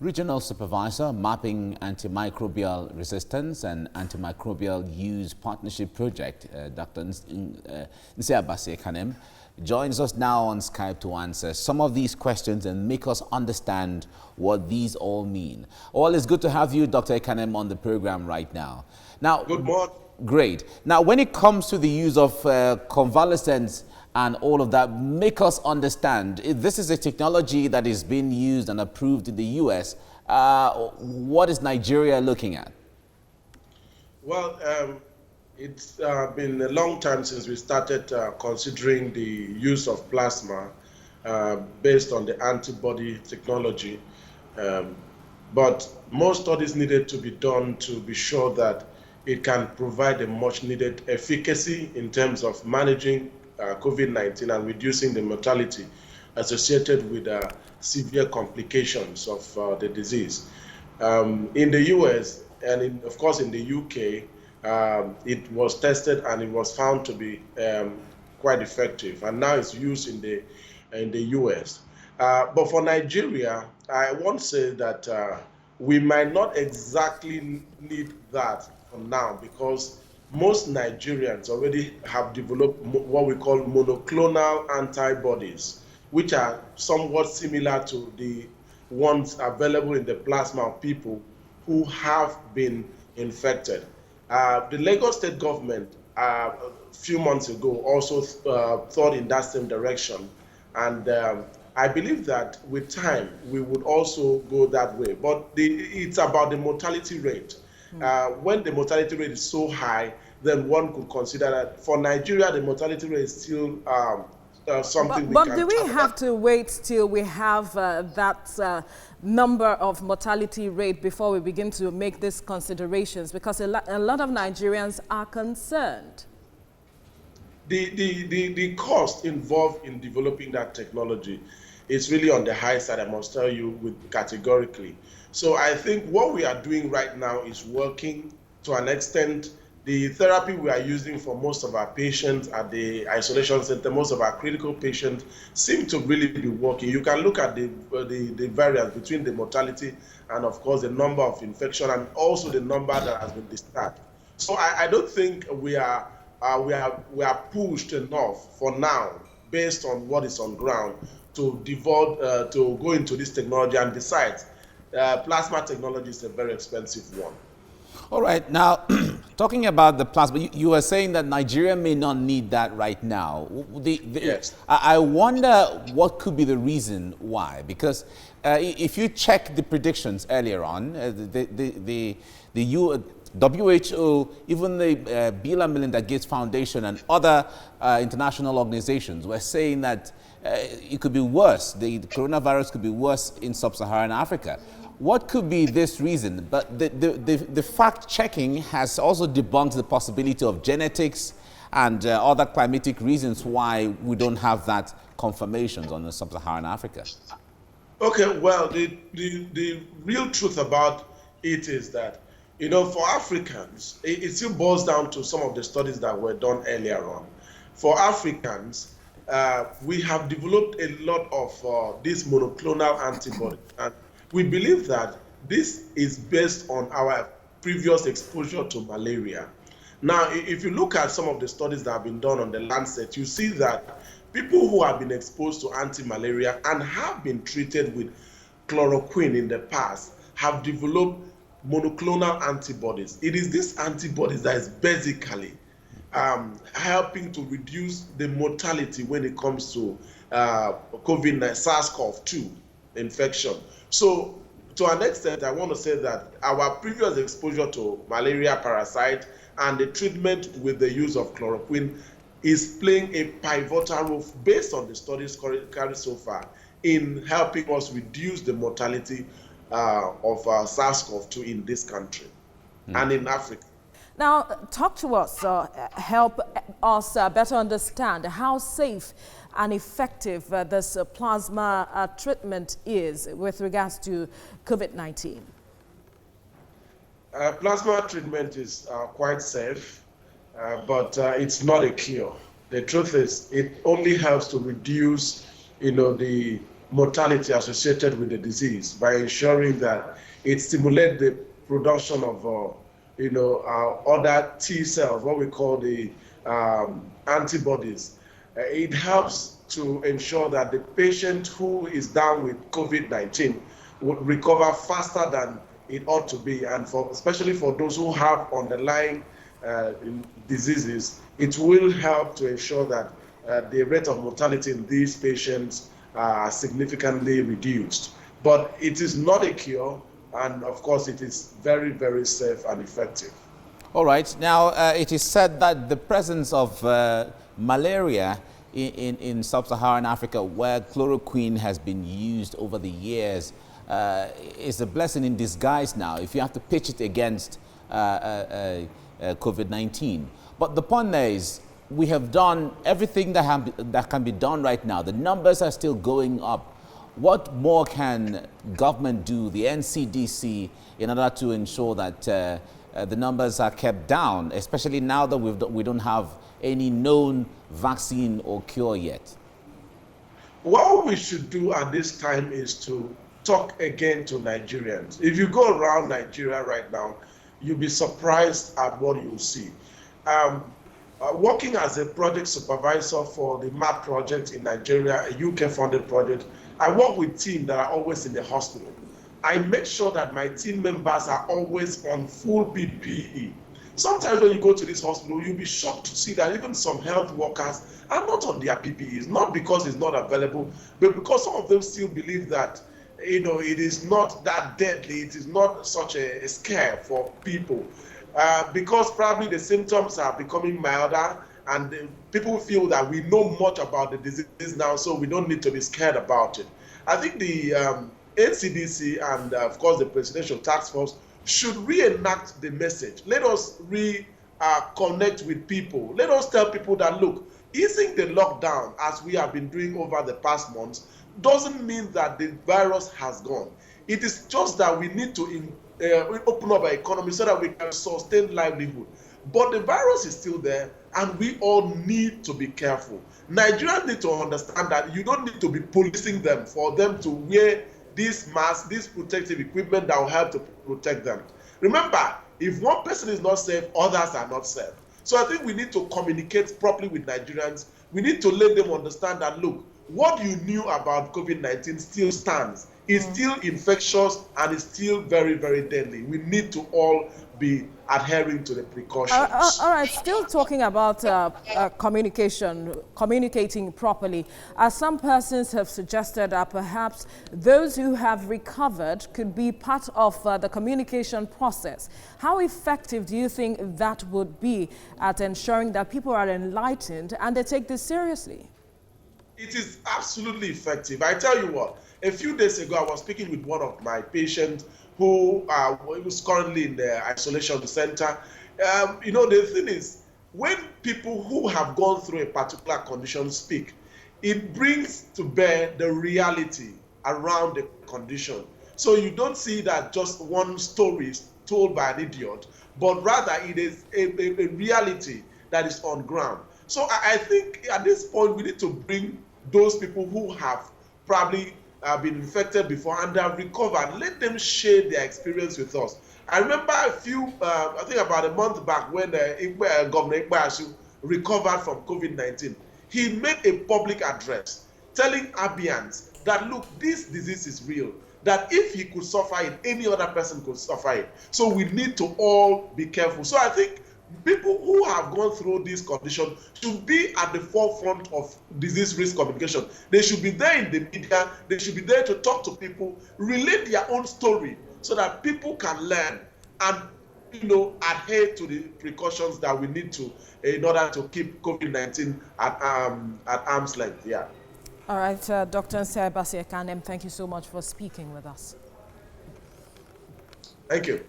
Regional Supervisor, Mapping Antimicrobial Resistance and Antimicrobial Use Partnership Project, Dr. Nsiabase Kanem, joins us now on Skype to answer some of these questions and make us understand what these all mean. All is good to have you, Dr. Kanem, on the program right now. Now, good morning. Great. Now, when it comes to the use of convalescents and all of that, make us understand, if this is a technology that is being used and approved in the US, what is Nigeria looking at? Well, it's been a long time since we started considering the use of plasma based on the antibody technology. But more studies needed to be done to be sure that it can provide a much needed efficacy in terms of managing COVID-19 and reducing the mortality associated with severe complications of the disease. In the US and of course in the UK, it was tested and it was found to be quite effective, and now it's used in the US. But for Nigeria, I won't say that we might not exactly need that for now, because most Nigerians already have developed what we call monoclonal antibodies, which are somewhat similar to the ones available in the plasma of people who have been infected. The Lagos State government a few months ago also thought in that same direction, and I believe that with time we would also go that way. But it's about the mortality rate. When the mortality rate is so high, then one could consider that for Nigeria, the mortality rate is still something we can... But do we have to wait till we have that number of mortality rate before we begin to make these considerations? Because a lot of Nigerians are concerned. The cost involved in developing that technology is really on the high side, I must tell you categorically. So I think what we are doing right now is working to an extent. The therapy we are using for most of our patients at the isolation center, most of our critical patients, seem to really be working. You can look at the variance between the mortality and, of course, the number of infection and also the number that has been discharged. So I don't think we are pushed enough for now, based on what is on ground, to go into this technology. And besides, plasma technology is a very expensive one. All right. Now, talking about the plasma, you were saying that Nigeria may not need that right now. Yes. I wonder what could be the reason why. Because if you check the predictions earlier on, the WHO, even the Bill and Melinda Gates Foundation and other international organizations were saying that it could be worse. The coronavirus could be worse in sub-Saharan Africa. What could be this reason? But the fact-checking has also debunked the possibility of genetics and other climatic reasons why we don't have that confirmations on the sub-Saharan Africa. Okay, well, the real truth about it is that, for Africans, it still boils down to some of the studies that were done earlier on. For Africans, we have developed a lot of these monoclonal antibodies. And we believe that this is based on our previous exposure to malaria. Now, if you look at some of the studies that have been done on the Lancet, you see that people who have been exposed to anti-malaria and have been treated with chloroquine in the past have developed monoclonal antibodies. It is these antibodies that is basically helping to reduce the mortality when it comes to COVID-19, SARS-CoV-2 infection. So to an extent, I want to say that our previous exposure to malaria parasite and the treatment with the use of chloroquine is playing a pivotal role, based on the studies carried so far, in helping us reduce the mortality of SARS-CoV-2 in this country and in Africa. Now, talk to us, help us better understand how safe and effective this plasma treatment is with regards to COVID-19. Plasma treatment is quite safe, but it's not a cure. The truth is, it only helps to reduce, the mortality associated with the disease by ensuring that it stimulates the production of other T cells, what we call the antibodies. It helps to ensure that the patient who is down with COVID-19 would recover faster than it ought to be, and especially for those who have underlying diseases, it will help to ensure that the rate of mortality in these patients are significantly reduced. But it is not a cure, and of course it is very, very safe and effective. All right. Now, it is said that the presence of malaria in sub-Saharan Africa, where chloroquine has been used over the years, is a blessing in disguise now, if you have to pitch it against COVID-19. But the point is, we have done everything that can be done right now. The numbers are still going up. What more can government do, the NCDC, in order to ensure that the numbers are kept down, especially now that we don't have any known vaccine or cure yet? What we should do at this time is to talk again to Nigerians. If you go around Nigeria right now, you'll be surprised at what you'll see. Working as a project supervisor for the MAP project in Nigeria, a UK-funded project, I work with teams that are always in the hospital. I make sure that my team members are always on full PPE. Sometimes when you go to this hospital, you'll be shocked to see that even some health workers are not on their PPEs, not because it's not available, but because some of them still believe that it is not that deadly, it is not such a scare for people. Because probably the symptoms are becoming milder, and people feel that we know much about the disease now, so we don't need to be scared about it. I think the NCDC and of course the Presidential Task Force should reenact the message. Let us connect with people. Let us tell people that, look, easing the lockdown as we have been doing over the past months doesn't mean that the virus has gone. It is just that we need to open up our economy so that we can sustain livelihood. But the virus is still there, and we all need to be careful. Nigerians need to understand that you don't need to be policing them for them to wear these masks, this protective equipment that will help to protect them. Remember, if one person is not safe, others are not safe. So I think we need to communicate properly with Nigerians. We need to let them understand that, look, what you knew about COVID-19 still stands. It's still infectious and it's still very, very deadly. We need to all be adhering to the precautions. All right, still talking about communicating properly. Some persons have suggested that perhaps those who have recovered could be part of the communication process. How effective do you think that would be at ensuring that people are enlightened and they take this seriously? It is absolutely effective. I tell you what, a few days ago, I was speaking with one of my patients who was currently in the isolation center. The thing is, when people who have gone through a particular condition speak, it brings to bear the reality around the condition. So you don't see that just one story is told by an idiot, but rather it is a reality that is on ground. So I think at this point, we need to bring those people who have probably been infected before and have recovered, let them share their experience with us. I remember I think about a month back when Governor Igbe Ashu recovered from COVID-19. He made a public address telling Abians that, look, this disease is real, that if he could suffer it, any other person could suffer it. So we need to all be careful. So I think people who have gone through this condition should be at the forefront of disease risk communication. They should be there in the media. They should be there to talk to people, relate their own story so that people can learn and adhere to the precautions that we need to in order to keep COVID-19 at arm's length. Yeah. All right, Dr. Nsai Bassey Ekanem, thank you so much for speaking with us. Thank you.